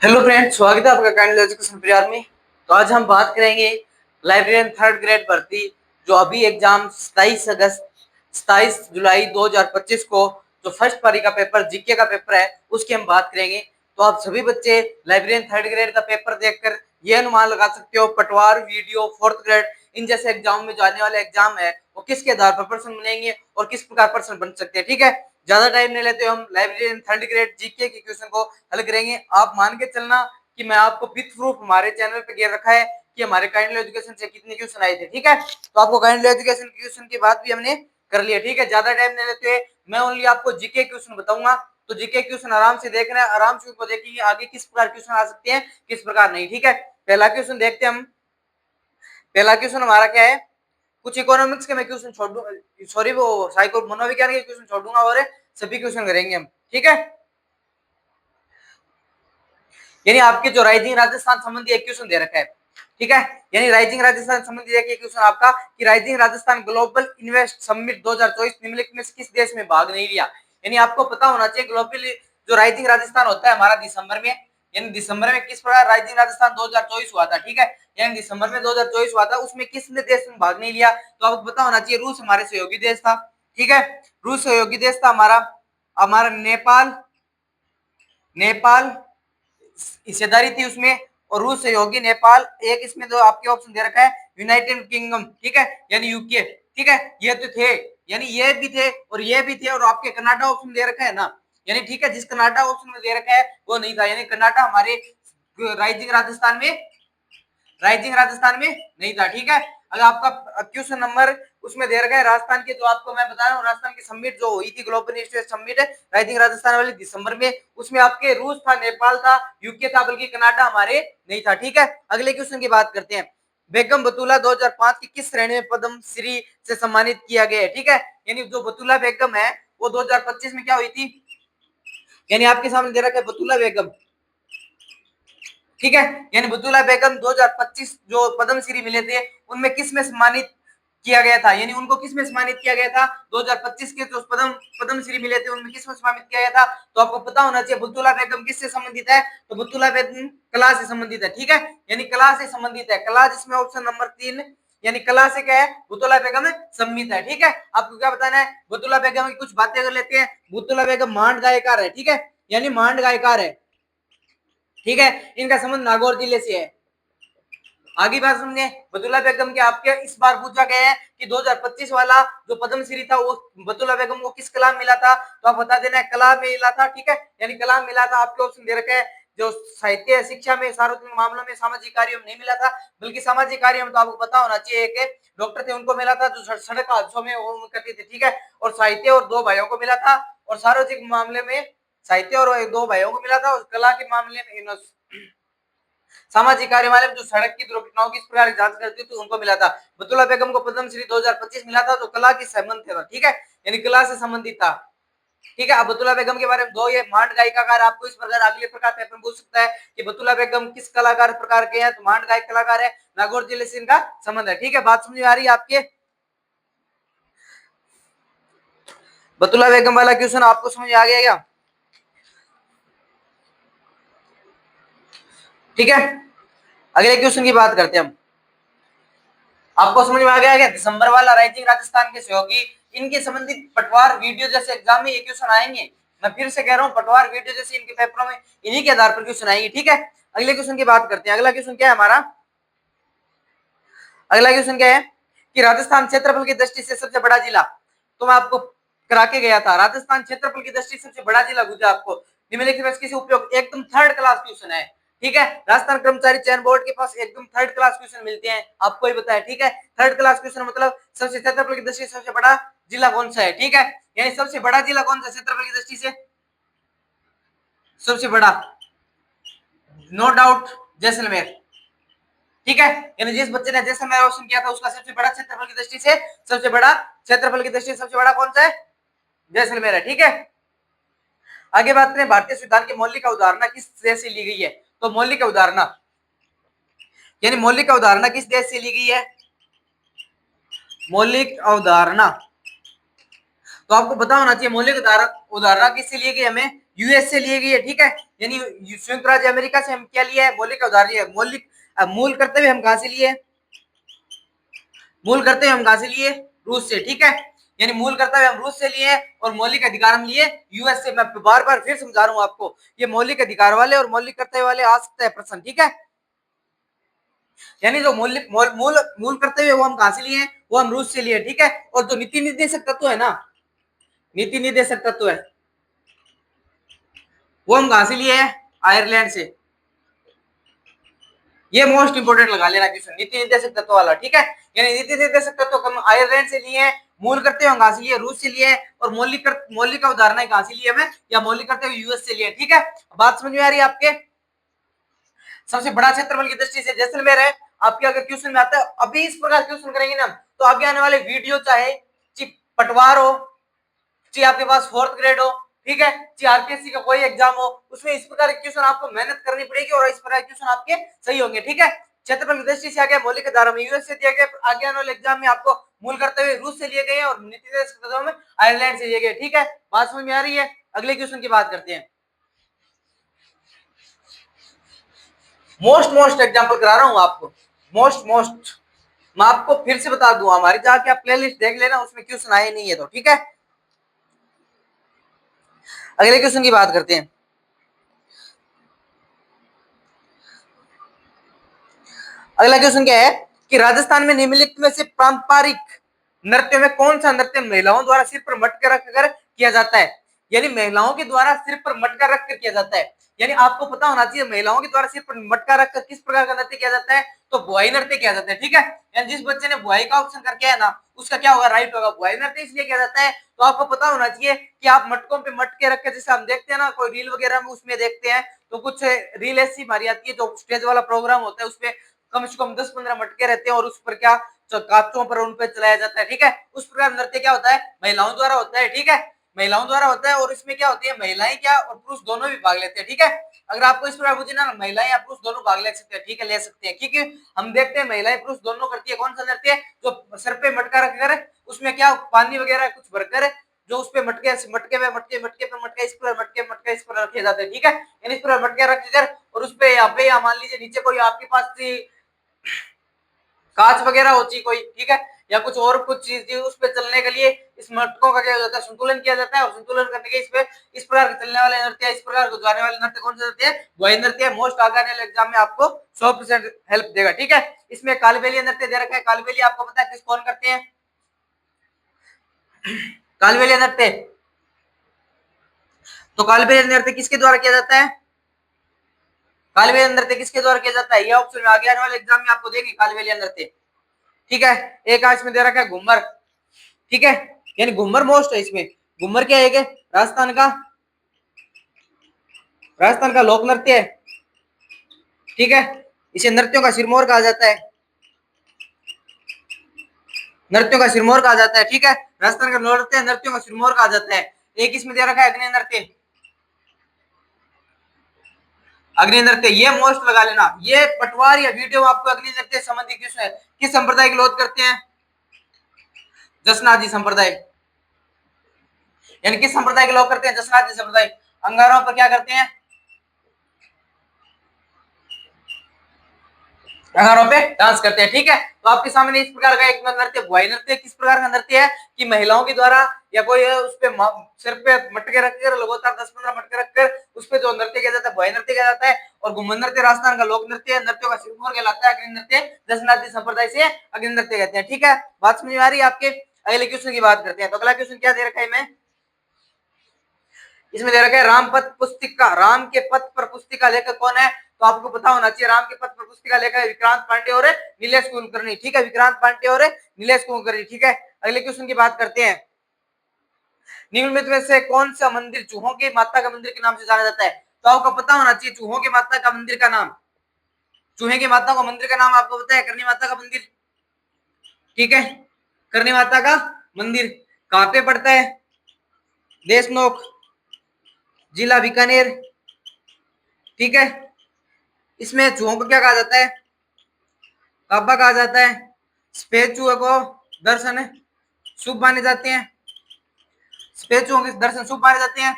Hello friends, स्वागत है आपका काइंड एजुकेशन प्रियार में। तो आज हम बात करेंगे लाइब्रेरियन थर्ड ग्रेड भर्ती, जो अभी एग्जाम 27 जुलाई 2025 को जो फर्स्ट पारी का पेपर जीके का पेपर है उसकी हम बात करेंगे। तो आप सभी बच्चे लाइब्रेरियन थर्ड ग्रेड का पेपर देखकर ये अनुमान लगा सकते हो पटवार, वीडियो, फोर्थ ग्रेड इन जैसे एग्जाम में जो आने वाले एग्जाम है वो किसके आधार पर प्रश्न बनेंगे और किस प्रकार प्रश्न बन सकते हैं। ठीक है, ज्यादा टाइम नहीं लेते, हम लाइब्रेरियन थर्ड ग्रेड जीके के क्वेश्चन को हल करेंगे। आप मान के चलना कि मैं आपको विथ प्रूफ हमारे चैनल पे गिर रखा है कि हमारे काइंडली एजुकेशन से कितने क्वेश्चन आए थे। ठीक है, तो आपको काइंडली एजुकेशन क्वेश्चन की बात भी हमने कर लिया। ठीक है, ज्यादा टाइम नहीं लेते हुए मैं ओनली आपको जीके क्वेश्चन बताऊंगा। तो जीके क्वेश्चन आराम से देखना है, आराम से उनको देखेंगे आगे किस प्रकार क्वेश्चन आ सकते हैं, किस प्रकार नहीं। ठीक है, पहला क्वेश्चन देखते हैं हम। पहला क्वेश्चन हमारा क्या है, कुछ इकोनॉमिक्स के मैं क्वेश्चन छोड़ दूंगा, सॉरी वो साइको मनोविज्ञान के क्वेश्चन छोड़ दूंगा और सभी क्वेश्चन करेंगे हम। ठीक है, यानी आपके जो राइजिंग राजस्थान संबंधी एक क्वेश्चन दे रखा है। ठीक है, यानी राइजिंग राजस्थान संबंधी एक क्वेश्चन आपका कि rising Rajasthan global invest summit 2024 निम्नलिखित में किस देश में भाग नहीं लिया। यानी आपको पता होना चाहिए ग्लोबल जो राइजिंग राजस्थान होता है हमारा दिसंबर में, यानी दिसंबर में किस प्रकार राइजिंग राजस्थान 2024 हुआ था। ठीक है, यानी दिसंबर में 2024 हुआ था, उसमें किसने देश में भाग नहीं लिया। तो आपको पता होना चाहिए रूस हमारे सहयोगी देश था। ठीक है, रूस सहयोगी देश था हमारा। हमारा नेपाल, नेपाल हिस्सेदारी थी उसमें, और रूस सहयोगी नेपाल। एक इसमें जो आपके ऑप्शन दे रखा है यूनाइटेड किंगडम। ठीक है, यानी यूके। ठीक है, ये तो थे, यानी ये भी थे और ये भी थे, और आपके कनाडा ऑप्शन दे रखा है ना, यानी ठीक है जिस कनाडा ऑप्शन में दे रखा है वो नहीं था, यानी कनाडा हमारे राइजिंग राजस्थान में, राइजिंग राजस्थान में नहीं था। ठीक है, अगर आपका क्वेश्चन नंबर उसमें दे रखा है राजस्थान के, जो आपको मैं बता रहा हूँ राजस्थान की समिट जो हुई थी global investors summit rising Rajasthan वाली दिसंबर में, उसमें आपके रूस था, नेपाल था, यूके था, बल्कि कनाडा हमारे नहीं था। ठीक है, अगले क्वेश्चन की बात करते हैं। बेगम बतूला 2005 की किस श्रेणी में पद्म श्री से सम्मानित किया गया है। ठीक है, यानी जो बतूला बेगम है वो 2025 में क्या हुई थी, यानी आपके सामने दे रखा है बतूला बेगम। ठीक है, यानी बतूला बेगम 2025 जो पद्मश्री मिले थे उनमें किस में सम्मानित किया गया था, यानी उनको किस में सम्मानित किया गया था 2025 के जो पद्मश्री मिले थे उनमें किस में सम्मानित किया गया था। तो आपको पता होना चाहिए बतूला बेगम किससे संबंधित है, तो बतूला बेगम कला से संबंधित है। ठीक है, यानी कला से संबंधित है, कला जिसमें ऑप्शन नंबर 3, यानी कला से क्या है बतूला बेगम सम्मित है। ठीक है, आपको क्या बताना है, बतूला बेगम की कुछ बातें कर लेते हैं। बतूला बेगम मांड गायकार है। ठीक है, यानी मांड गायकार है। ठीक है, इनका संबंध नागौर जिले से है। आगे बात समझे, बतूला बेगम के आपके इस बार पूछा गया है कि 2025 वाला जो पद्मश्री था वो बतूला बेगम को किस कला में मिला था, तो आप बता देना है कला में मिला था। ठीक है, यानी कला में मिला था। आपके ऑप्शन दे रखे हैं जो साहित्य शिक्षा में सार्वजनिक मामलों में सामाजिक कार्यों में नहीं मिला था, बल्कि सामाजिक कार्यों में तो आपको पता होना चाहिए एक डॉक्टर थे उनको मिला था जो सड़क हादसों में वो करते थे। ठीक है, और साहित्य और दो भाइयों को मिला था, और सार्वजनिक मामले में साहित्य और दो भाइयों को मिला था, और कला के मामले में सामाजिक कार्य वाले जो सड़क की दुर्घटनाओं की इस प्रकार जांच करती थी उनको मिला था। बतूला बेगम को पद्मश्री 2025 मिला था, जो कला की संबंध था। ठीक है, यानी कला से संबंधित था। ठीक है, अब बतूला बेगम के बारे में दो ये मांड गायिकाकार आपको इस प्रकार अगले प्रकार पेपर पूछ सकता है कि बतूला बेगम किस कलाकार प्रकार के हैं, तो मांड गायक कलाकार है, नागौर जिले से इनका संबंध है। ठीक है, बात समझ में आ रही है आपके, बतूला बेगम वाला क्वेश्चन आपको समझ आ गया क्या। ठीक है, अगले क्वेश्चन की बात करते हैं हम। आपको समझ में आ गया क्या, दिसंबर वाला राइजिंग राजस्थान के सहयोगी इनके संबंधित पटवार वीडियो जैसे एग्जाम में ये क्वेश्चन आएंगे। मैं फिर से कह रहा हूँ पटवार वीडियो जैसे इनके पेपरों में इन्हीं के आधार पर क्वेश्चन आएंगे। ठीक है, अगले क्वेश्चन की बात करते हैं। अगला क्वेश्चन क्या है हमारा, अगला क्वेश्चन क्या है कि राजस्थान क्षेत्रफल की दृष्टि से सबसे बड़ा जिला, तो मैं आपको करा के गया था, राजस्थान क्षेत्रफल की दृष्टि से सबसे बड़ा जिला गुजरात आपको निम्नलिखित में किसी उपयोग, एकदम थर्ड क्लास क्वेश्चन है। ठीक है, राजस्थान कर्मचारी चयन बोर्ड के पास एकदम थर्ड क्लास क्वेश्चन मिलते हैं, आपको ही बताया। ठीक है, थर्ड क्लास क्वेश्चन मतलब सबसे क्षेत्रफल की दृष्टि से सबसे बड़ा जिला कौन सा है। ठीक है, यानी सबसे बड़ा जिला कौन सा क्षेत्रफल की दृष्टि से, सबसे बड़ा नो डाउट जैसलमेर। ठीक है, यानी जिस बच्चे ने जैसलमेर ऑप्शन किया था उसका सबसे बड़ा क्षेत्रफल की दृष्टि से, सबसे बड़ा क्षेत्रफल की दृष्टि से सबसे बड़ा कौन सा है, जैसलमेर है। ठीक है, आगे बात करें भारतीय संविधान की मौलिक अवधारणा किस देश से ली गई है, तो मौलिक अवधारणा यानी मौलिक अवधारणा किस देश से ली गई है, मौलिक अवधारणा तो आपको पता होना चाहिए मौलिक अवधारणा किससे ली गई, हमें यूएस से लिए गई है, ठीक है। यानी संयुक्त राज्य अमेरिका से हम क्या लिया है, मौलिक उदाहरण लिया है। मौलिक मूल करते हुए हम कहां से लिए, मूल करते हुए हम कहां से लिए, रूस से, ठीक है। यानी मूल करते हुए हम रूस से लिए और मौलिक अधिकार हम लिए यूएस से। मैं बार बार फिर समझा रहा हूं आपको, ये मौलिक अधिकार वाले और मौलिक कर्तव्य वाले आ सकते हैं प्रश्न, ठीक है। यानी जो मौलिक मूल करते हुए वो हम कहां से लिए, वो हम रूस से लिए, ठीक है। और जो नीति निर्देशक तत्व है ना, नीति निर्देशक तत्व है, वो हम कहां से लिए हैं, आयरलैंड से। ये मोस्ट इंपोर्टेंट लगा लेना क्वेश्चन, नीति निर्देशक तत्व वाला, ठीक है। यानी नीति निर्देशक तत्व हम आयरलैंड से लिए हैं, मूल करते हुए कहां से लिए, रूस से लिए, और मौलिक अवधारणा कहां से लिए हमें, या मौलिक करते हुए यूएस से लिए, ठीक है। बात समझ में आ रही है आपके। सबसे बड़ा क्षेत्रफल की दृष्टि से जैसलमेर है। आपके अगर क्वेश्चन में आता है, अभी इस प्रकार क्वेश्चन करेंगे ना, तो आगे आने वाले वीडियो चाहे पटवार हो, चाहे आपके पास 4th ग्रेड हो, ठीक है, चाहे आरपीएससी का कोई एग्जाम हो, उसमें इस प्रकार के क्वेश्चन आपको मेहनत करनी पड़ेगी और इस प्रकार के क्वेश्चन आपके सही होंगे, ठीक है। क्षेत्रफल की दृष्टि से आगे मौलिक आधार में यूएस से दिया गया, आगे आने वाले एग्जाम में आपको मूल करते हुए रूस से लिए गए और नीति निर्देशक तत्वों में आयरलैंड से लिए गए, ठीक है। बात समझ में आ रही है। अगले क्वेश्चन की बात करते हैं। मोस्ट एग्जाम्पल करा रहा हूं आपको, मोस्ट मैं आपको फिर से बता दूं, हमारी जाके आप प्लेलिस्ट देख लेना, उसमें क्वेश्चन आए नहीं है तो, ठीक है। अगले क्वेश्चन की बात करते हैं। अगला क्वेश्चन क्या है कि राजस्थान में निम्नलिखित में से पारंपरिक नृत्य में कौन सा नृत्य महिलाओं द्वारा सिर पर मटका रखकर किया जाता है। यानी महिलाओं के द्वारा सिर पर मटका रखकर किया जाता है। यानी आपको पता होना चाहिए महिलाओं के द्वारा सिर पर मटका रखकर किस प्रकार का नृत्य किया जाता है, तो बुआई नृत्य किया जाता है, ठीक है। यानी जिस बच्चे ने बुआई का ऑप्शन करके है ना, उसका क्या होगा, राइट होगा। बुआई नृत्य इसलिए किया जाता है, तो आपको पता होना चाहिए कि आप मटकों पे मटके रख के, जैसे हम देखते हैं ना कोई रील वगैरह में उसमें देखते हैं, तो कुछ रील ऐसी मारी आती है जो स्टेज वाला प्रोग्राम होता है, उसमें कम से कम 10-15 मटके रहते हैं और उस पर क्या कांचों पर उन पर चलाया जाता है, ठीक है। उस प्रकार नृत्य क्या होता है, महिलाओं द्वारा होता है, ठीक है, महिलाओं द्वारा होता है। और इसमें क्या होती है, महिलाएं क्या और पुरुष दोनों भी भाग लेते हैं, ठीक है। अगर आपको इस प्रकार पूछे ना, महिलाएं या पुरुष दोनों भाग ले सकते हैं, ठीक है, ले सकते हैं, क्योंकि हम देखते हैं महिलाएं पुरुष दोनों करती है। कौन सा नृत्य, जो सर पे मटका रखकर उसमें क्या पानी वगैरह कुछ भरकर, जो उस पे मटके मटके में मटके मटके पे मटके इस पर मटके इस पर रखे जाते हैं, ठीक है। यानी इस पर मटके रखकर और उस पे यहाँ पे, या मान लीजिए नीचे कोई आपके पास कांच वगैरह होती कोई, ठीक है, या कुछ और कुछ चीज उस पे चलने के लिए इस मटकों का क्या हो जाता है, संतुलन किया जाता है। और संतुलन करने के इस प्रकार के चलने वाले नृत्य, इस प्रकार को जाने वाले नृत्य कौन सा नृत्य है, वही नृत्य है। मोस्ट आगे आने वाले एग्जाम में आपको 100% हेल्प देगा, ठीक है। इसमें कालबेलिया नृत्य दे रखा है। कालबेलिया आपको पता है किस कौन करते हैं, कालबेलिया नृत्य। तो कालबेलिया नृत्य किसके द्वारा किया जाता है, कालबेलिया नृत्य किसके द्वारा किया जाता है, ये ऑप्शन में आगे आने वाले एग्जाम में आपको देंगे कालबेलिया नृत्य, ठीक है। एक आज में दे रखा है घूमर, ठीक है, यानी घूमर मोस्ट है इसमें। घूमर क्या है, राजस्थान का लोक नृत्य है, ठीक है। इसे नृत्यों का सिरमौर कहा जाता है, नृत्यों का सिरमौर कहा जाता है, ठीक है। राजस्थान का नृत्य नृत्यों का सिरमौर कहा जाता है। एक इसमें दे रखा है अग्नि नृत्य, अग्नि नृत्य ये मोस्ट लगा लेना। ये पटवार या वीडियो आपको अग्नि नृत्य संबंधी क्वेश्चन है। किस संप्रदाय के लोग करते हैं, जसनाजी संप्रदाय। यानी किस संप्रदाय के लोग करते हैं, जसनाजी संप्रदाय। अंगारों पर क्या करते हैं, अंगारों पे डांस करते हैं, ठीक है। तो आपके सामने इस प्रकार का एक नृत्य बुआई नृत्य किस प्रकार का नृत्य है कि महिलाओं के द्वारा, या कोई उस पे सिर पे मटके रखकर लगातार 10-15 मटके रखकर उस पे जो नृत्य किया जाता है बुआई नृत्य किया जाता है। और घूमर नृत्य राजस्थान का लोक नृत्य है, नृत्यों का सिरमौर कहलाता है। अग्नि नृत्य दक्षिणादी संप्रदाय से अग्नि नृत्य कहते हैं, ठीक है। बात समझ में आ रही है आपके। अगले क्वेश्चन की बात करते हैं। तो अगला क्वेश्चन क्या दे रखा है, मैं इसमें दे रखा है राम पथ पुस्तिका, राम के पथ पर पुस्तिका लेखक कौन है, तो आपको पता होना चाहिए। राम के पथ पर पुस्तिका लेखक विक्रांत पांडे और नीलेश कुलकर्णी, ठीक है, विक्रांत पांडे और नीलेश कुलकर्णी, ठीक है। अगले क्वेश्चन की बात करते हैं। निम्नलिखित में से कौन सा मंदिर चूहों की माता का मंदिर के नाम से जाना जाता है, तो आपको पता होना चाहिए चूहों की माता का मंदिर का नाम, चूहे की माता का मंदिर का नाम आपको पता है, करनी माता का मंदिर, ठीक है। करनी माता का मंदिर कहां पे पड़ता है, देशनोक, जिला बीकानेर, ठीक है। इसमें चूहों को क्या कहा जाता है, काबा कहा जाता है। सफेद चूहे को दर्शन शुभ माने जाते हैं, सफेद चूहों के दर्शन शुभ माने जाते हैं।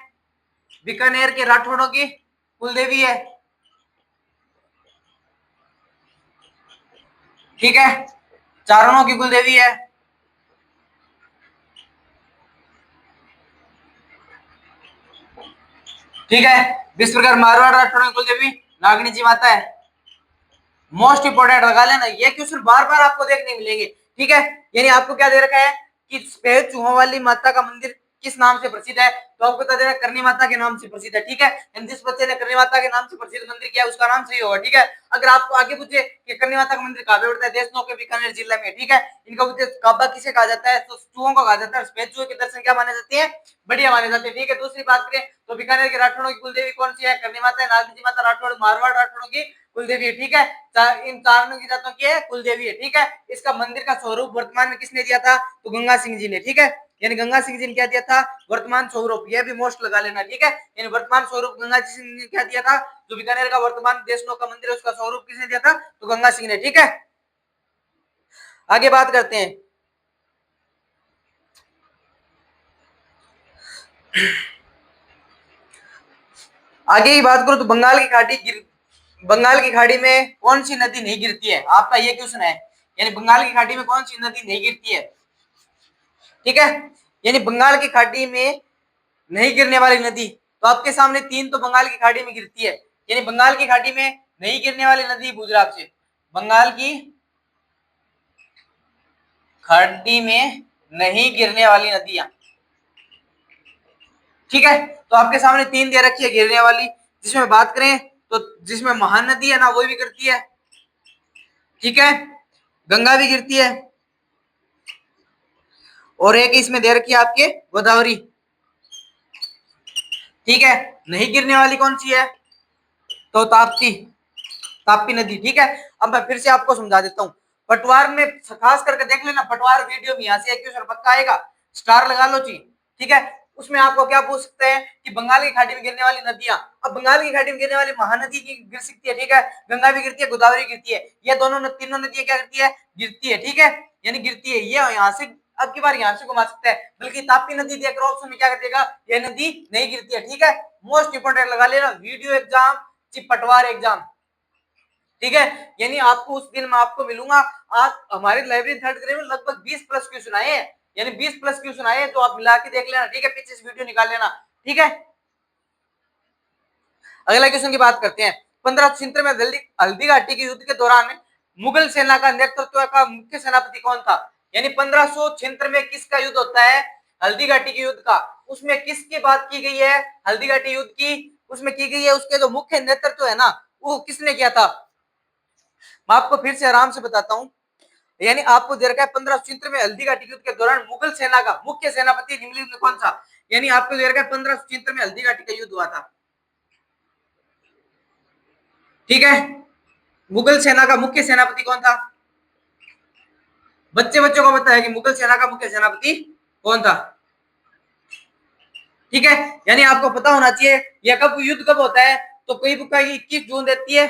बीकानेर के राठौड़ों की कुलदेवी है, ठीक है, चारणों की कुलदेवी है, ठीक है। इस प्रकार मारवाड़ राठौड़ों की कुलदेवी नागनी जी माता है। मोस्ट इंपोर्टेंट लगा लेना, ये क्वेश्चन बार बार आपको देखने मिलेंगे, ठीक है। यानी आपको क्या दे रखा है कि सफेद चूहों वाली माता का मंदिर किस नाम से प्रसिद्ध है, तो आपको बता देना करनी माता के नाम से प्रसिद्ध है, ठीक है। जिस बच्चे ने करनी माता के नाम से प्रसिद्ध मंदिर किया उसका नाम सही होगा, ठीक है। अगर आपको आगे पूछे कि करनी माता का मंदिर कहाँ पे पड़ता है, देशनोक के बीकानेर जिला में, ठीक है। इनका उद्देश्य काबा किसे कहा जाता है, तो चूहों को कहा जाता है। सफेद चूहे के दर्शन क्या माने जाते हैं, बढ़िया माने जाते हैं, ठीक है। दूसरी बात करें तो बीकानेर के राठौड़ों की कुलदेवी कौन सी है, करनी माता है। नागनी जी माता राठौड़ मारवाड़ राठौड़ों की कुलदेवी है, ठीक है। इन चारणों की जातों की है कुलदेवी है, ठीक है। इसका मंदिर का स्वरूप वर्तमान में किसने दिया था, तो गंगा सिंह जी ने, ठीक है। यानी गंगा सिंह जी ने क्या दिया था, वर्तमान स्वरूप, यह भी मोस्ट लगा लेना, ठीक है। यानी वर्तमान स्वरूप गंगा सिंह ने क्या दिया था, जो बीकानेर का वर्तमान देशनोक का मंदिर है उसका स्वरूप किसने दिया था, तो गंगा सिंह ने, ठीक है। आगे बात करते हैं, आगे की बात करो तो बंगाल की खाड़ी में कौन सी नदी नहीं गिरती है, आपका ये क्वेश्चन है। यानी बंगाल की खाड़ी में कौन सी नदी नहीं गिरती है, ठीक है। यानी बंगाल की खाड़ी में नहीं गिरने वाली नदी, तो आपके सामने तीन तो बंगाल की खाड़ी में गिरती है। यानी बंगाल की खाड़ी में नहीं गिरने वाली नदी पूछ रहा आपसे, बंगाल की खाड़ी में नहीं गिरने वाली नदियां, ठीक है। तो आपके सामने तीन दे रखी है गिरने वाली, जिसमें बात करें तो जिसमें महानदी है ना वो भी गिरती है, ठीक है, गंगा भी गिरती है, और एक इसमें दे रखी है आपके गोदावरी, ठीक है। नहीं गिरने वाली कौन सी है, तो ताप्ती, ताप्ती नदी, ठीक है। अब मैं फिर से आपको समझा देता हूँ, पटवार में खास करके देख लेना, पटवार वीडियो में यहाँ से क्वेश्चन पक्का आएगा, स्टार लगा लो जी, ठीक है। उसमें आपको क्या पूछ सकते हैं कि बंगाल की खाड़ी में गिरने वाली नदियां, अब बंगाल की खाड़ी में गिरने वाली महानदी की गिर सकती है, ठीक है, गंगा भी गिरती है, गोदावरी गिरती है, ये दोनों तीनों नदियां क्या करती है, गिरती है, ठीक है। यानी गिरती है, ये यहाँ से अब की बार यहाँ से घुमा सकता है, बल्कि ताप्ती नदी देखकर ऑप्शन में क्या करेगा, ये नदी नहीं गिरती है, ठीक है। मोस्ट इंपोर्टेंट लगा लेना, वीडियो एग्जाम, पटवार एग्जाम, ठीक है। यानी आपको उस दिन मैं आपको मिलूंगा, आज हमारी लाइब्रेरी थर्ड ग्रेड में लगभग 20 प्लस क्वेश्चन आए हैं, यानी 20 प्लस क्वेश्चन आए हैं, तो आप मिला के देख लेना, ठीक है, पीछे से वीडियो निकाल लेना, ठीक है। अगला क्वेश्चन की बात करते हैं, 1576 में हल्दी घाटी के युद्ध के दौरान मुगल सेना का नेतृत्व का मुख्य सेनापति कौन था। यानी 1576 में किसका युद्ध होता है, हल्दी घाटी के युद्ध का, उसमें किसकी बात की गई है, हल्दी घाटी युद्ध की उसमें की गई है, उसके जो मुख्य नेतृत्व है ना वो किसने किया था। मैं आपको फिर से आराम से बताता हूं, यानी आपको दे रखा है 1576 में हल्दी घाटी युद्ध के दौरान मुगल सेना का मुख्य सेनापति निम्नलिखित में कौन सा, यानी आपको दे रखा है 1576 में हल्दी घाटी का युद्ध हुआ था, ठीक है। मुगल सेना का मुख्य सेनापति कौन था, बच्चे बच्चों को पता है कि मुगल सेना का मुख्य सेनापति कौन था, ठीक है। यानी आपको पता होना चाहिए यह कब युद्ध कब होता है, तो कई बुक 21 जून देती है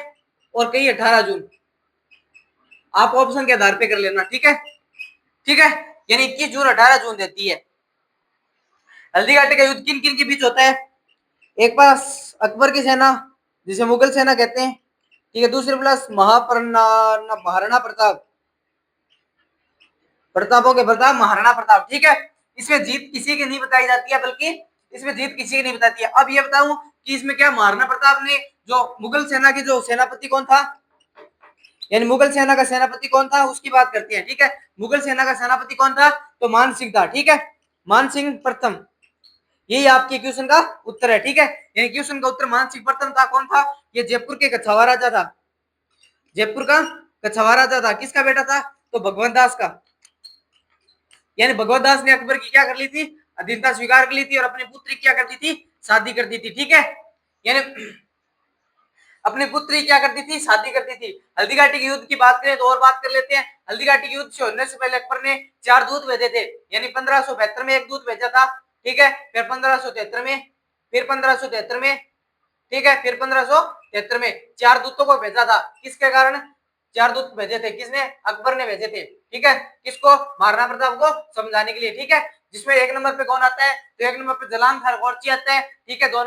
और कई 18 जून, आप ऑप्शन के आधार पे कर लेना, ठीक है, ठीक है। यानी 21 जून 18 जून देती है। हल्दी घाटी का युद्ध किन किन के बीच होता है, एक पास अकबर की सेना जिसे मुगल सेना कहते हैं, ठीक है, दूसरे प्लस महाराणा प्रताप, प्रतापों के प्रताप महाराणा प्रताप, ठीक है। इसमें जीत किसी की नहीं बताई जाती है, बल्कि इसमें जीत किसी की नहीं बताती है। अब ये बताऊं कि इसमें क्या महाराणा प्रताप ने जो मुगल सेना के जो सेनापति कौन था, यानी मुगल सेना का सेनापति कौन था उसकी बात करते हैं, ठीक है। मुगल सेना का सेनापति कौन था, तो मान सिंह था, ठीक है, मान सिंह प्रथम, यही आपके क्वेश्चन का उत्तर है, ठीक है। यानी क्वेश्चन का उत्तर मान सिंह प्रथम था, कौन था, ये जयपुर के कछावा राजा था, जयपुर का कछावा राजा था, किसका बेटा था, तो भगवंत दास का। यानी भगवत दास ने अकबर की क्या कर ली थी, अधीनता स्वीकार कर ली थी और अपनी पुत्री क्या करती थी, शादी कर दी थी, ठीक है। यानी अपनी पुत्री क्या करती थी, शादी करती थी। हल्दी घाटी के युद्ध की बात करें तो और बात कर लेते हैं। हल्दी घाटी के युद्ध से होने से पहले अकबर ने 4 दूत भेजे थे, यानी 1572 में एक दूत भेजा था, ठीक है, फिर 1573 में, फिर 1573 में, ठीक है, फिर 1573 में 4 दूतों को भेजा था, किसके कारण, 4 दूत भेजे थे, किसने? अकबर ने भेजे थे, ठीक है, किसको? महाराणा प्रताप को समझाने के लिए, ठीक है, जिसमें 1 नंबर पे कौन आता है? तो 1 नंबर पे जलान खारकोरची आता है, ठीक है, 2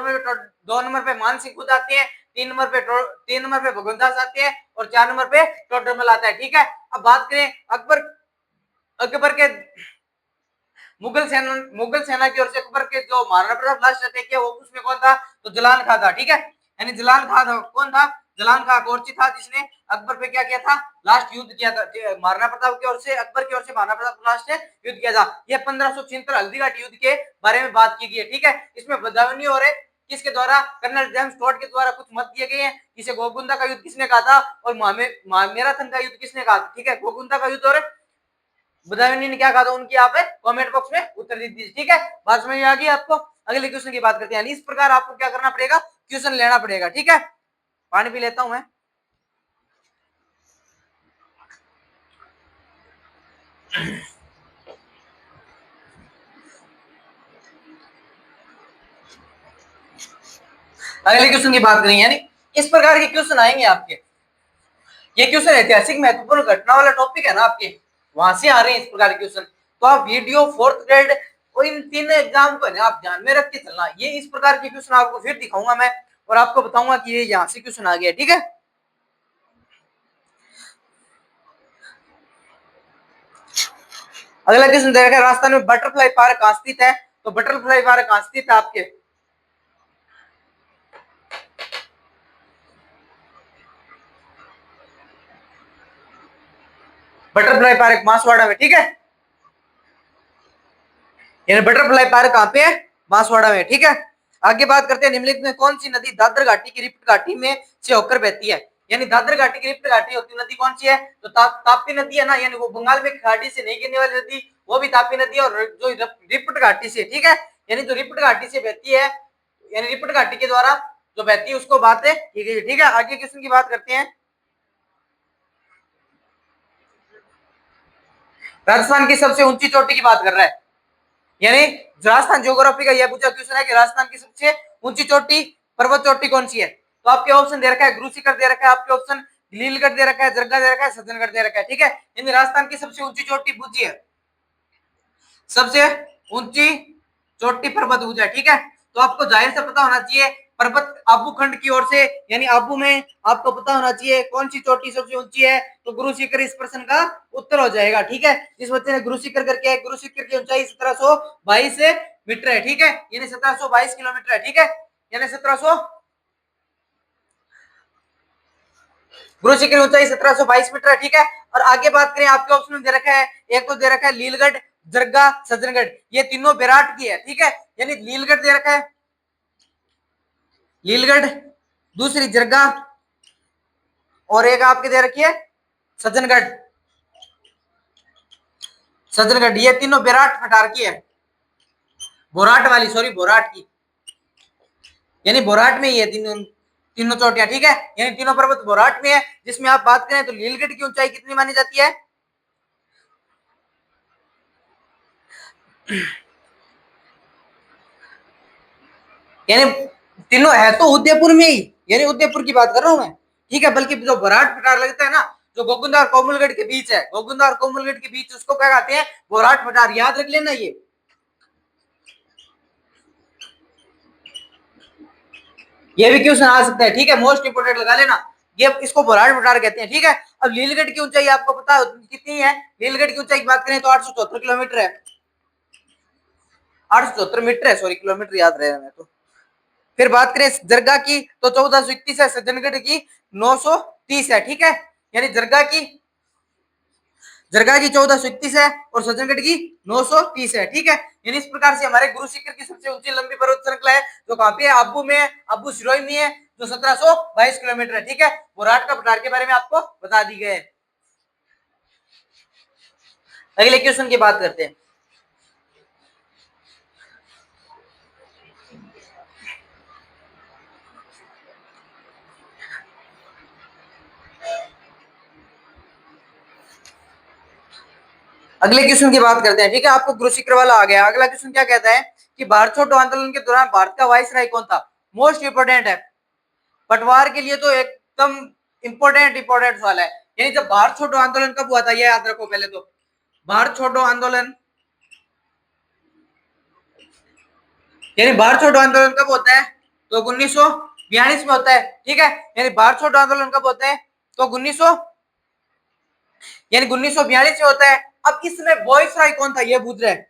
नंबर पे मान सिंह खुद आती है, 3 नंबर पे भगवंत आती है और 4 नंबर पे टोडरमल आता है, ठीक है। अब बात करें अकबर के मुगल सेना की ओर से अकबर के जो महाराणा प्रताप लास्ट अटैक किया वो उसमें कौन था? तो जलान खां था, ठीक है, यानी जलान खां था, कौन था? जलान खां कोरची था, जिसने अकबर पे क्या किया था? लास्ट युद्ध किया था, महाराणा प्रताप की ओर से अकबर की ओर से महाराणा प्रताप लास्ट युद्ध किया था। ये 1576 हल्दीघाटी युद्ध के बारे में बात की गई है, ठीक है। इसमें बदायूं और किसके द्वारा? कर्नल जेम्स टॉड के द्वारा कुछ मत दिए गए हैं। इसे गोगुंदा का युद्ध किसने कहा था और मैराथन का युद्ध किसने कहा था? ठीक है, गोगुंदा का युद्ध और बदायूं ने क्या कहा था, उनकी आप कमेंट बॉक्स में उत्तर दे दीजिए, ठीक है। बात समझ में आ गई आपको? अगले क्वेश्चन की बात करते हैं। इस प्रकार आपको क्या करना पड़ेगा? क्वेश्चन लेना पड़ेगा, ठीक है। पानी पी लेता हूं मैं। अगले क्वेश्चन की बात करेंगे, यानी इस प्रकार के क्वेश्चन आएंगे आपके। ये क्वेश्चन ऐतिहासिक महत्वपूर्ण घटना वाला टॉपिक है ना आपके, वहां से आ रहे हैं इस प्रकार के क्वेश्चन। तो आप वीडियो 4th ग्रेड और इन 3 एग्जाम को आप ध्यान में रख के चलना। ये इस प्रकार के क्वेश्चन आपको फिर दिखाऊंगा मैं और आपको बताऊंगा कि ये यहाँ से क्वेश्चन आ गया, ठीक है। अगला क्वेश्चन दे रखा है, राजस्थान में बटरफ्लाई पार्क कहां स्थित है? तो बटरफ्लाई पार्क कहां स्थित है आपके? बटरफ्लाई पार्क बांसवाड़ा में, ठीक है, यानी बटरफ्लाई पार्क कहां पे है? बांसवाड़ा में, ठीक है। आगे बात करते हैं, निम्नलिखित में कौन सी नदी दादर घाटी की रिफ्ट घाटी में से होकर बहती है? यानी दादर घाटी की रिफ्ट घाटी होती नदी कौन सी है? तो ताप्ती नदी है ना, यानी वो बंगाल में घाटी से नहीं गिरने वाली नदी, वो भी ताप्ती नदी है, और जो रिफ्ट घाटी से, ठीक है, यानी जो रिफ्ट घाटी से बहती है, यानी रिफ्ट घाटी के द्वारा जो बहती है उसको बात है, ठीक है। आगे क्वेश्चन की बात करते हैं। राजस्थान की सबसे ऊंची चोटी की बात कर रहा है, यानी राजस्थान ज्योग्राफी का यह पूछा क्वेश्चन है कि राजस्थान की सबसे ऊंची चोटी, पर्वत चोटी कौन सी है? तो आपके ऑप्शन दे रखा है, गुरु शिखर दे रखा है, आपके ऑप्शन लीलगढ़ दे रखा है, जरगा दे रखा है, सज्जनगढ़ दे रखा है, ठीक है। यानी राजस्थान की सबसे ऊंची चोटी भुजी है, सबसे ऊंची चोटी पर्वत भुजा, ठीक है। तो आपको जाहिर से पता होना चाहिए पर्वत आबू खंड की ओर से, यानी आबू में आपको पता होना चाहिए कौन सी चोटी सबसे ऊंची है, तो गुरु शिखर इस प्रश्न का उत्तर हो जाएगा, ठीक है। जिस बच्चे ने गुरु शिखर करके है, गुरु शिखर की ऊंचाई 1722 मीटर है, ठीक है, यानी 1722 किलोमीटर है, ठीक है, यानी 1700 गुरु शिखर की ऊंचाई 1722 मीटर है, ठीक है। और आगे बात करें, आपके ऑप्शन में दे रखा है, एक तो दे रखा है लीलगढ़, जरगा, सज्जनगढ़, ये तीनों विराट की है, ठीक है, यानी लीलगढ़ दे रखा है, लीलगढ़, दूसरी जरगा, और एक आपके दे रखी है सज्जनगढ़, सज्जनगढ़, ये तीनों विराट पठार की है, बोराट वाली, सॉरी बोराट की, यानी बोराट में ही है तीनों तीनों चोटियां, ठीक है, यानी तीनों पर्वत बोराट में है। जिसमें आप बात करें तो लीलगढ़ की ऊंचाई कितनी मानी जाती है? यानी तीनों है तो उदयपुर में ही, यानी उदयपुर की बात कर रहा हूं मैं, ठीक है। बल्कि जो बोराट पठार लगता है ना, जो गोकुंदा और कोमलगढ़ के बीच है, गोकुंदा और कोमलगढ़ के बीच, उसको क्या कहते हैं? बोराट पठार, याद रख लेना ये भी क्वेश्चन आ सकता है, ठीक है, मोस्ट इंपोर्टेंट लगा लेना, ये इसको बोराट पठार कहते हैं, ठीक है। अब लीलगढ़ की ऊंचाई आपको पता कितनी है? लीलगढ़ की ऊंचाई की बात करें तो 874 किलोमीटर है, 874 मीटर है, सॉरी किलोमीटर याद रहे मैं तो। फिर बात करें जरगा की तो 1421 है, सज्जनगढ़ की 930 है, ठीक है, यानी जरगा की 1431 है और सज्जनगढ़ की 930 है, ठीक है। यानी इस प्रकार से हमारे गुरु शिखर की सबसे ऊंची लंबी पर्वत श्रृंखला है जो कहां पे है? आबू में है, आबू सिरोही में है, जो 1722 किलोमीटर है, ठीक है। बोराट का पठार के बारे में आपको बता दी गई है। अगले क्वेश्चन की बात करते हैं। अगले क्वेश्चन की बात करते हैं, ठीक है, आपको गुरु शिखर वाला आ गया। अगला क्वेश्चन क्या कहता है कि भारत छोड़ो आंदोलन के दौरान भारत का वायसराय कौन था? मोस्ट इंपोर्टेंट है, पटवार के लिए तो एकदम इंपोर्टेंट सवाल है। यानी जब भारत छोड़ो आंदोलन कब हुआ था, ये याद रखो पहले तो। भारत छोड़ो आंदोलन, यानी भारत छोड़ो आंदोलन कब होता है, तो 1942 में होता है, ठीक है। यानी भारत छोड़ो आंदोलन कब होता है, तो 1942 में होता है। अब इसमें वॉइस रॉय कौन था, ये पूछ रहे हैं,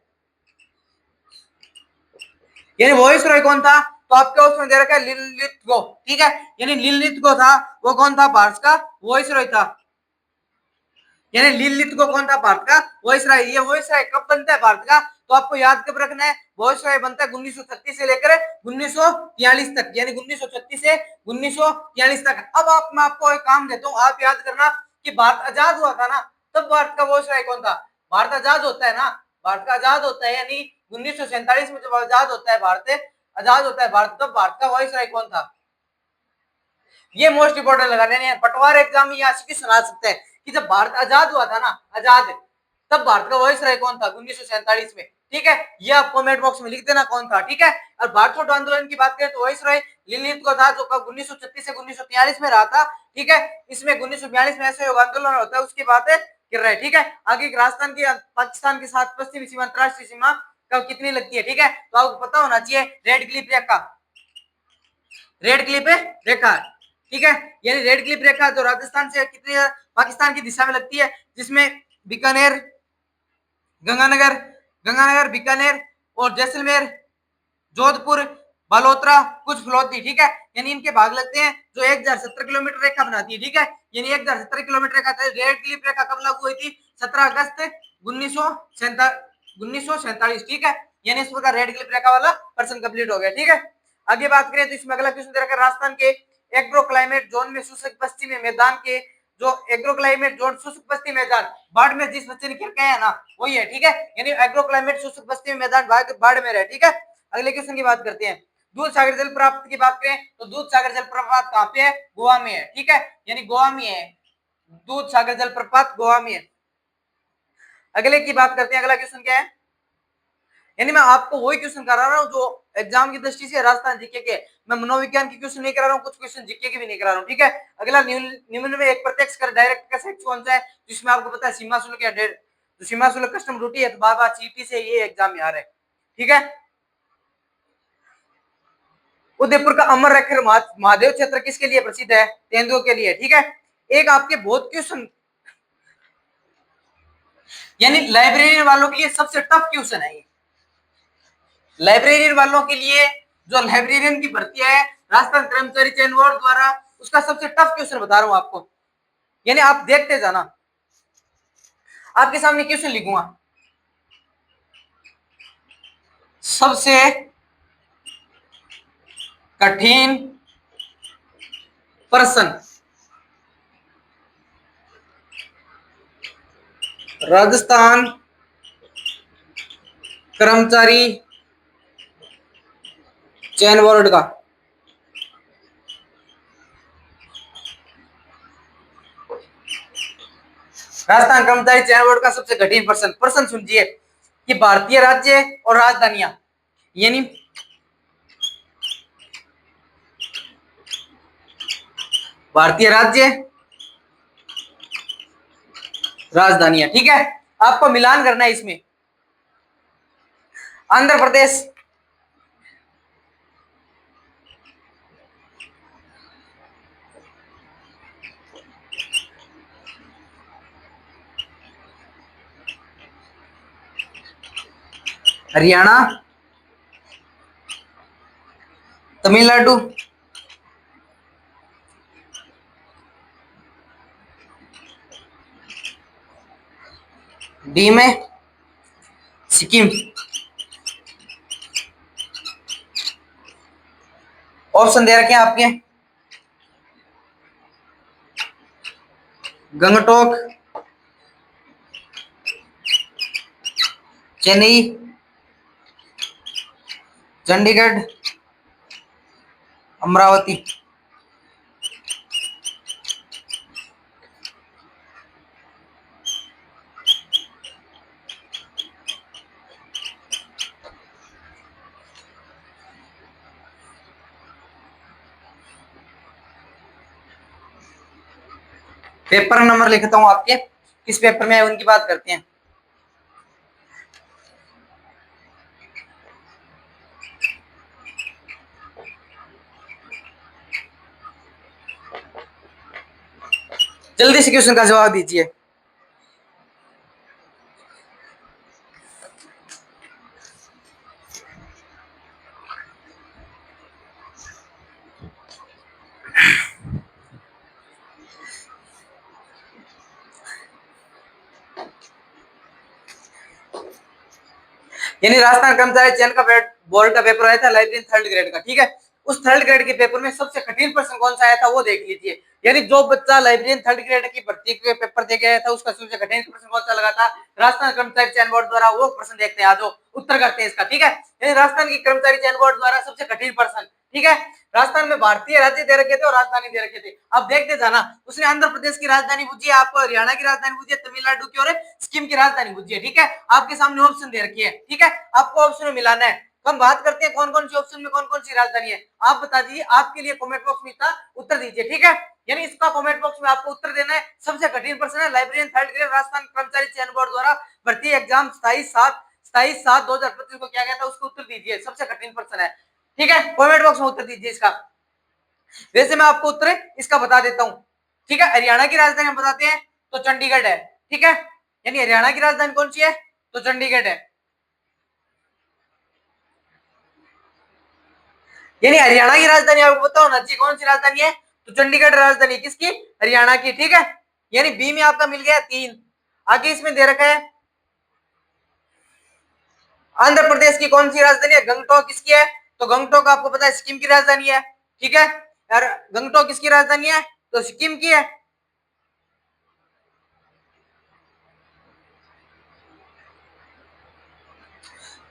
यानी वॉइस रॉय कौन था, तो आपके उसमें दे रखा है लिनलिथगो, ठीक है। यानी लिनलिथगो था, वो कौन था, भारत का वॉइस रॉय था। यानी लिनलिथगो कौन था, भारत का वॉइस रॉय। ये वॉइस रॉय कब बनता है भारत का, तो आपको याद कब रखना है, वॉइस रॉय बनता है 1936 से लेकर 1943 तक, यानी 1936 से 1943 तक। अब मैं आपको एक काम देता हूँ, आप याद करना कि भारत आजाद हुआ था ना, तब भारत का वॉइस रॉय कौन था। भारत आजाद होता है ना, भारत का आजाद होता है, यानी 1947 में जब आजाद होता है भारत, आजाद होता है भारत, तब भारत का वॉइस रॉय कौन था। ये मोस्ट इंपोर्टेंट लगाने हैं, पटवार एग्जाम में यहाँ से सुना सकते हैं कि जब भारत आजाद हुआ था ना, आजाद, तब भारत का वॉइस रॉय कौन था 1947 में, ठीक है। ये आप कमेंट बॉक्स में लिख देना कौन था, ठीक है। और भारत छोड़ो आंदोलन की बात करें तो वॉइस रॉय लिनलिथगो था, जो कब 1936 से 1943 में रहा था, ठीक है। इसमें 1942 में ऐसे आंदोलन होता है, उसकी बात कर रहे हैं, ठीक है। आगे राजस्थान की पाकिस्तान के साथ पश्चिमी सीमा, अंतरराष्ट्रीय सीमा कब कितनी लगती है, ठीक है। तो आपको पता होना चाहिए रेड क्लिफ रेखा, रेड क्लिफ रेखा, ठीक है। यानी रेड क्लिफ रेखा जो राजस्थान से कितनी पाकिस्तान की दिशा में लगती है, जिसमें बीकानेर, गंगानगर, गंगानगर, बीकानेर और जैसलमेर, जोधपुर, बालोतरा, कुछ फलौदी, ठीक है। यानी इनके भाग लगते हैं, जो 1070 किलोमीटर रेखा बनाती है, ठीक है। यानी 1070 किलोमीटर रेखा, रेड क्लिफ रेखा कब लागू हुई थी, 17 अगस्त 1947, ठीक है। यानी इस प्रकार रेड क्लिफ रेखा वाला पर्सन कंप्लीट हो गया, ठीक है। आगे बात करें तो इसमें अगला क्वेश्चन दे रखा है, राजस्थान के एग्रो क्लाइमेट जोन में शुष्क पश्चिमी मैदान के, जो एग्रो क्लाइमेट जोन शुष्क पश्चिमी मैदान बाढ़ में, जिस बच्चे ने क्या है ना, वही है, ठीक है। यानी एग्रो क्लाइमेट शुष्क पश्चिमी मैदान बाढ़ में रहे, ठीक है। अगले क्वेश्चन की बात करते हैं, दूध सागर जल प्राप्त की बात करें तो दूध सागर जल प्रपात कहाँ पे है, गोवा में है, ठीक है। यानी गोवा में है, दूध सागर जल प्रपात गोवा में है। अगले की बात करते हैं, अगला क्वेश्चन क्या है, यानी मैं आपको वही क्वेश्चन करा रहा हूँ जो एग्जाम की दृष्टि से राजस्थान जीके के, मैं मनोविज्ञान की क्वेश्चन नहीं करा रहा हूँ, कुछ क्वेश्चन जीके के भी नहीं करा रहा हूँ, ठीक है। अगला निम्न में एक प्रत्यक्ष कर डायरेक्ट का सेक्स कौन सा है, जिसमें आपको पता है सीमा शुल्क या डेढ़, तो सीमा शुल्क कस्टम ड्यूटी है, तो बाबा चीटी से ये एग्जाम में आ रहा है, ठीक है। उदयपुर का अमर रेखर महादेव क्षेत्र किसके लिए प्रसिद्ध है, तेंदुओं के लिए, ठीक है। एक आपके बहुत क्वेश्चन, यानी लाइब्रेरियन वालों के लिए सबसे टफ क्वेश्चन है ये, लाइब्रेरियन वालों के लिए, जो लाइब्रेरियन की भर्ती है राजस्थान कर्मचारी चयन बोर्ड द्वारा, उसका सबसे टफ क्वेश्चन बता रहा हूं आपको, यानी आप देखते जाना, आपके सामने क्वेश्चन लिखूंगा, सबसे कठिन प्रश्न राजस्थान कर्मचारी चयन बोर्ड का, राजस्थान कर्मचारी चयन बोर्ड का सबसे कठिन प्रश्न, प्रश्न सुनिए कि भारतीय राज्य और राजधानियां, यानी भारतीय राज्य राजधानियां, ठीक है। आपको मिलान करना है इसमें, आंध्र प्रदेश, हरियाणा, तमिलनाडु, डी में सिक्किम। ऑप्शन दे रखे हैं आपके, गंगटोक, चेन्नई, चंडीगढ़, अमरावती। पेपर नंबर लिखता हूं आपके, किस पेपर में है उनकी बात करते हैं। जल्दी से क्वेश्चन का जवाब दीजिए। यानी राजस्थान कर्मचारी चयन का बोर्ड का पेपर आया था लाइब्रेरी थर्ड ग्रेड का, ठीक है। उस थर्ड ग्रेड के पेपर में सबसे कठिन प्रश्न कौन सा आया था वो देख लीजिए। यानी जो बच्चा लाइब्रेरियन थर्ड ग्रेड की भर्ती के पेपर दे गया था उसका सबसे कठिन प्रश्न कौन सा लगा था, राजस्थान कर्मचारी चयन बोर्ड द्वारा, वो प्रश्न देखते हैं, आज उत्तर करते हैं इसका, ठीक है। यानी राजस्थान की कर्मचारी चयन बोर्ड द्वारा सबसे कठिन प्रश्न, ठीक है। राजस्थान में भारतीय राज्य दे रखे थे और राजधानी दे रखे थे, अब देखते जाना। उसने आंध्र प्रदेश की राजधानी पूछी है, आपको हरियाणा की राजधानी पूछी है, तमिलनाडु की और सिक्किम की राजधानी पूछी है, ठीक है। आपके सामने ऑप्शन दे रखी है, ठीक है, आपको ऑप्शन में मिलाना है। हम बात करते हैं कौन कौन सी ऑप्शन में कौन कौन सी राजधानी है, आप बता दीजिए। आपके लिए कमेंट बॉक्स में इसका उत्तर दीजिए, ठीक है। यानी इसका कमेंट बॉक्स में आपको उत्तर देना है। सबसे कठिन प्रश्न है लाइब्रेरियन थर्ड ग्रेड राजस्थान कर्मचारी चयन बोर्ड द्वारा भर्ती एग्जाम 27/7/2025 को किया गया था, उसको उत्तर दीजिए, सबसे कठिन प्रश्न है, ठीक है। कमेंट बॉक्स में उत्तर दीजिए इसका। वैसे मैं आपको उत्तर इसका बता देता हूं, ठीक है। हरियाणा की राजधानी हम बताते हैं तो चंडीगढ़ है, ठीक है। यानी हरियाणा की राजधानी कौन सी है, तो चंडीगढ़ है। यानी हरियाणा की राजधानी आपको पता होना चाहिए कौन सी राजधानी है, तो चंडीगढ़ राजधानी किसकी, हरियाणा की, ठीक है। यानी बी में आपका मिल गया 3। आगे इसमें दे रखा है आंध्र प्रदेश की कौन सी राजधानी है, गंगटोक किसकी है, तो गंगटोक आपको पता है सिक्किम की राजधानी है, ठीक है। यार गंगटोक किसकी राजधानी है, तो सिक्किम की है।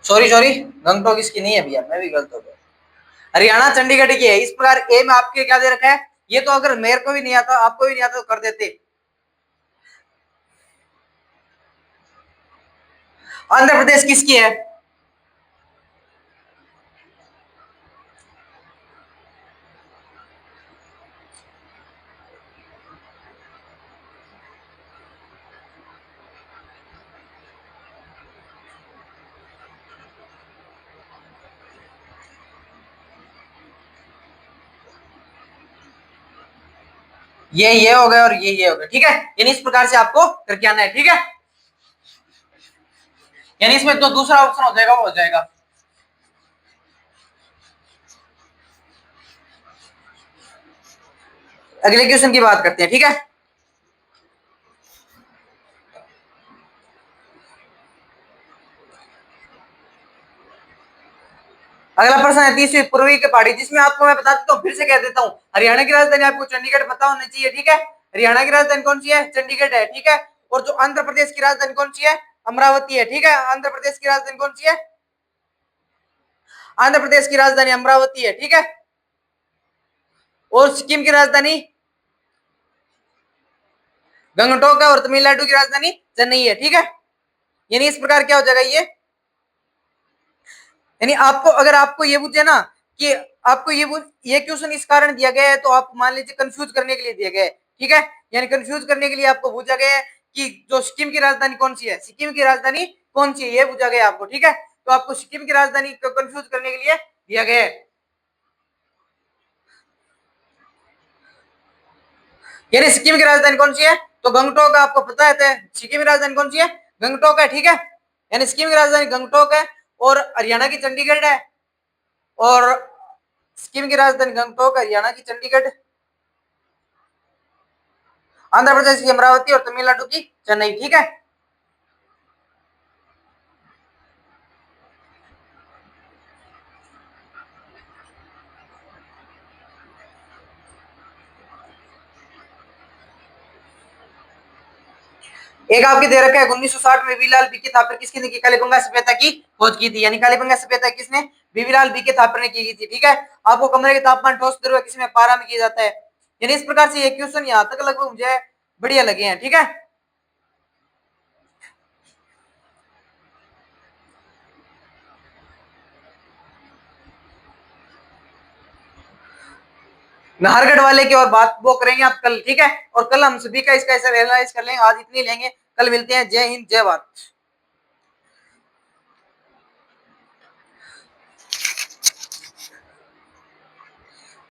सॉरी सॉरी, गंगटोक इसकी नहीं है भैया, मैं भी गलत हो गया, हरियाणा चंडीगढ़ की है। इस प्रकार ए में आपके क्या दे रखा है, ये तो अगर मेरे को भी नहीं आता आपको भी नहीं आता तो कर देते। आंध्र प्रदेश किसकी है, ये हो गया और ये हो गया, ठीक है। यानी इस प्रकार से आपको करके आना है, ठीक है। यानी इसमें तो दूसरा ऑप्शन हो जाएगा, वो हो जाएगा। अगले क्वेश्चन की बात करते हैं, ठीक है। अगला प्रश्न है 30वीं पूर्वी के पहाड़ी, जिसमें आपको मैं बता देता हूँ, फिर से कह देता हूँ। हरियाणा की राजधानी आपको चंडीगढ़ पता होना चाहिए, ठीक है। हरियाणा की राजधानी कौन सी है, चंडीगढ़ है, ठीक है। और जो आंध्र प्रदेश की राजधानी कौन सी है, अमरावती है, ठीक है। आंध्र प्रदेश की राजधानी कौन सी है, आंध्र प्रदेश की राजधानी अमरावती है, ठीक है। और सिक्किम की राजधानी गंगटोक है और तमिलनाडु की राजधानी चेन्नई है, ठीक है। यानी इस प्रकार क्या हो जाएगा यानी आपको अगर आपको ये पूछे ना कि आपको ये क्वेश्चन इस कारण दिया गया है, तो आप मान लीजिए कंफ्यूज करने के लिए दिया गया है, ठीक है। यानी कंफ्यूज करने के लिए आपको पूछा गया है कि जो सिक्किम की राजधानी कौन सी है, सिक्किम की राजधानी कौन सी है, ये पूछा गया आपको, ठीक है। तो आपको सिक्किम की राजधानी को कंफ्यूज करने के लिए दिया गया है। यानी सिक्किम की राजधानी कौन सी है, तो गंगटोक, आपको पता है सिक्किम की राजधानी कौन सी है, गंगटोक है, ठीक है। यानी सिक्किम की राजधानी गंगटोक है और हरियाणा की चंडीगढ़ है। और सिक्किम की राजधानी गंगटोक, हरियाणा की चंडीगढ़, आंध्र प्रदेश की अमरावती और तमिलनाडु की चेन्नई, ठीक है। एक आपके दे रखा है 1960 में बीवीलाल बीके थापर किसने की कालीबंगा सभ्यता की खोज की थी, यानी कालीबंगा सभ्यता किसने, बीवीलाल बीके थापर ने की थी, ठीक है। आपको कमरे के तापमान ठोस द्रव्य किसमें, पारा में किया जाता है। यानी इस प्रकार से ये क्वेश्चन यहाँ तक लगभग मुझे बढ़िया लगे हैं, ठीक है। नाहरगढ़ वाले की और बात वो करेंगे आप कल, ठीक है। और कल हम सभी का इसका ऐसा एनालाइज कर लेंगे, आज इतनी लेंगे, कल मिलते हैं। जय हिंद, जय भारत।